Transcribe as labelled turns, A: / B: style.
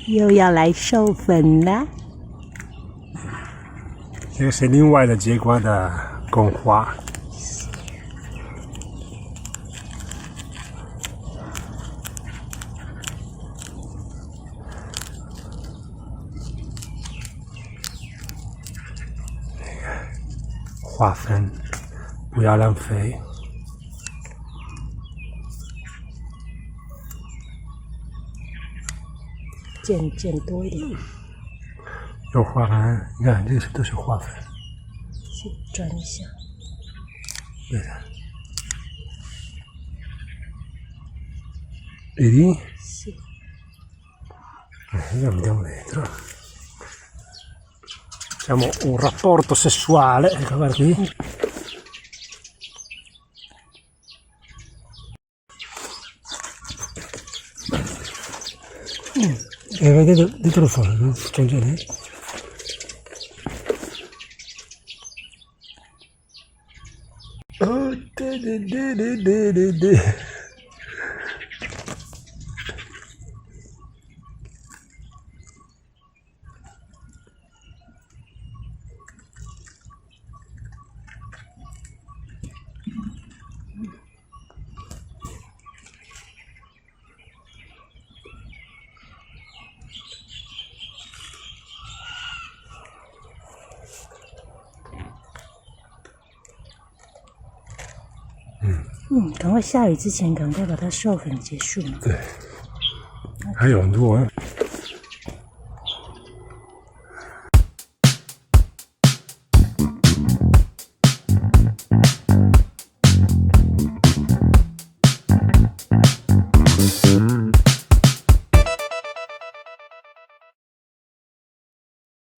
A: 又要来授粉了。
B: 这个是另外的结果的公花。花粉不要浪费。
A: 剪多一点。
B: 有花粉，你看这些都是花粉。
A: 先转一下。
B: 对的。Vedi?
A: Sì.
B: Andiamo dentro. Facciamo un rapporto sessuale. Ecco, guarda qui. E vedete dentro fuori, no? C'è un genere. Oh,
A: 赶快下雨之前，赶快把它授粉结束嘛。
B: 对，还有很多。